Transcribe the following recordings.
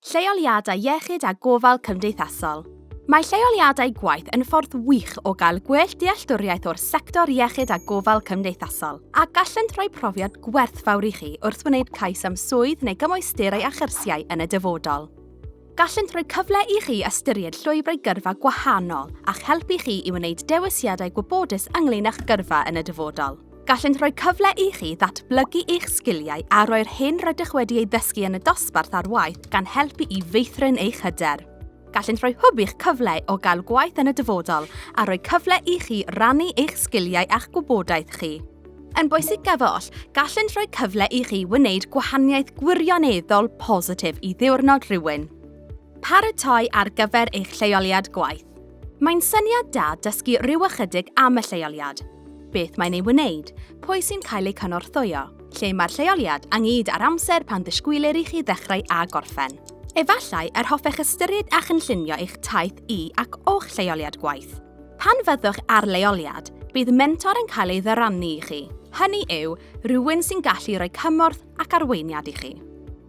Lleoliadau iechyd a gofal cymdeithasol. Mae lleoliadau gwaith yn ffordd wych o gael gwell dealltwriaeth o'r sector iechyd a gofal cymdeithasol, a gallent rhoi profiad gwerthfawr i chi wrth wneud cais am swydd neu gymwysterau a chyrsiau yn y dyfodol. Gallent rhoi cyfle i chi ystyried llwybrau gyrfa gwahanol a'ch helpu chi i wneud dewisiadau gwybodus ynglŷn â'ch gyrfa yn y dyfodol. Gallent rhoi cyfle i chi ddatblygu eich sgiliau a rhoi'r hyn rydych wedi ei ddysgu yn y dosbarth ar waith gan helpu i feithrin eich hyder. Gallent rhoi hwb i'ch cyfle o gael gwaith yn y dyfodol a rhoi cyfle i chi rannu eich sgiliau a'ch gwybodaeth chi. Yn bwysig gyfoll, gallent rhoi cyfle i chi wneud gwahaniaeth gwirioneddol positif i ddiwrnod rhywun. Paratoi ar gyfer eich lleoliad gwaith. Mae'n syniad da dysgu rhyw ychydig am y lleoliad. Beth mae'n ei wneud, pwy sy'n cael ei cynorthwyo, lle mae'r lleoliad ynghyd ar amser pan ddisgwylir i chi ddechrau a gorffen. Efallai yr hoffech ystyried a chynllunio eich taith i ac o'ch lleoliad gwaith. Pan fyddwch ar leoliad, bydd mentor yn cael ei ddarannu i chi. Hynny yw, rhywun sy'n gallu rhoi cymorth ac arweiniad i chi.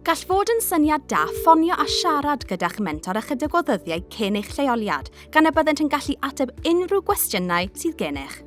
Gall fod yn syniad da ffonio a siarad gyda'ch mentor ychydig o ddyddiau cyn eich lleoliad, gan y byddent yn gallu ateb unrhyw gwestiynau sydd gennych.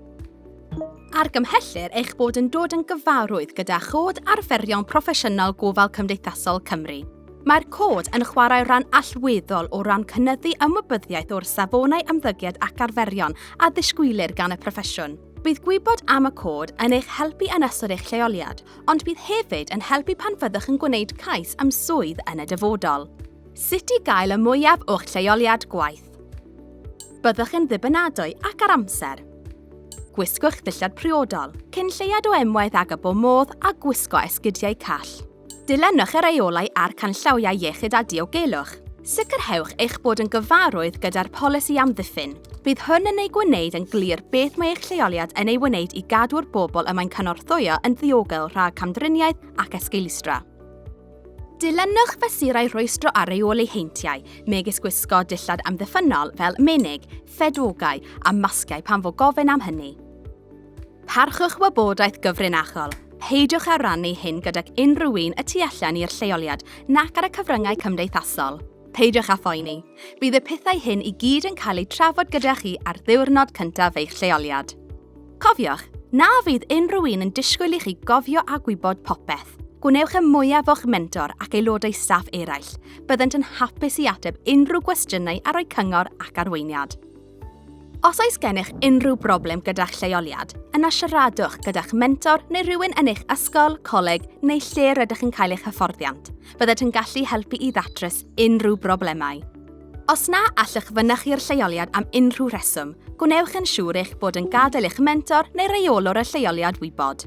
Argymhellir eich bod yn dod yn gyfarwydd gyda chod arferion proffesiynol gofal cymdeithasol Cymru. Mae'r cod yn chwarae rhan allweddol o ran cynyddu ymwybyddiaeth o'r safonau ymddygiad ac arferion a ddisgwylir gan y proffesiwn. Bydd gwybod am y cod yn eich helpu yn ystod eich lleoliad, ond bydd hefyd yn helpu pan fyddwch yn gwneud cais am swydd yn y dyfodol. Sut i gael y mwyaf o'ch lleoliad gwaith? Byddwch yn ddibynadwy ac ar amser. Gwisgwch ddillad priodol, cyn lleiad o emwaith ag y bo modd a gwisgo esgidiau call. Dilynwch y reolau a'r canllawiau iechyd a diogelwch. Sicrhewch eich bod yn gyfarwydd gyda'r polisi amddiffyn. Bydd hwn yn ei gwneud yn glir beth mae eich lleoliad yn ei wneud i gadw'r bobl y mae'n cynorthwyo yn ddiogel rhag camdriniaeth ac esgeilustra. Dilynwch fesurau rhwystro a reoli heintiau, megis gwisgo dillad amddiffynol fel menig, ffedogau a masgiau pan fo gofyn am hynny. Parchwch wybodaeth gyfrinachol. Peidiwch a rannu hyn gydag unrhyw un y tu allan i'r lleoliad nac ar y cyfryngau cymdeithasol. Peidiwch a phoeni. Bydd y pethau hyn i gyd yn cael eu trafod gyda chi ar ddiwrnod cyntaf eich lleoliad. Cofiwch, na fydd unrhyw un yn disgwyl i chi gofio a gwybod popeth. Gwnewch y mwyaf o'ch mentor ac aelodau staff eraill. Byddent yn hapus i ateb unrhyw gwestiynau a rhoi cyngor ac arweiniad. Os oes gennych unrhyw broblem gyda'ch lleoliad, yna siaradwch gyda'ch mentor neu rhywun yn eich ysgol, coleg neu lle rydych yn cael eich hyfforddiant. Byddent yn gallu helpu i ddatrys unrhyw broblemau. Os na allwch fynychu'r lleoliad am unrhyw reswm, gwnewch yn siŵr eich bod yn gadael eich mentor neu reolwr y lleoliad wybod.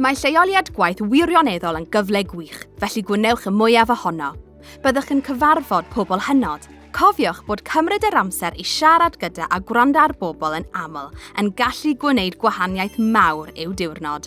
Mae lleoliad gwaith wirioneddol yn gyfle gwych, felly gwnewch y mwyaf ohono. Byddwch yn cyfarfod pobl hynod. Cofiwch bod cymryd yr amser i siarad gyda a gwrando ar bobl yn aml yn gallu gwneud gwahaniaeth mawr i'w diwrnod.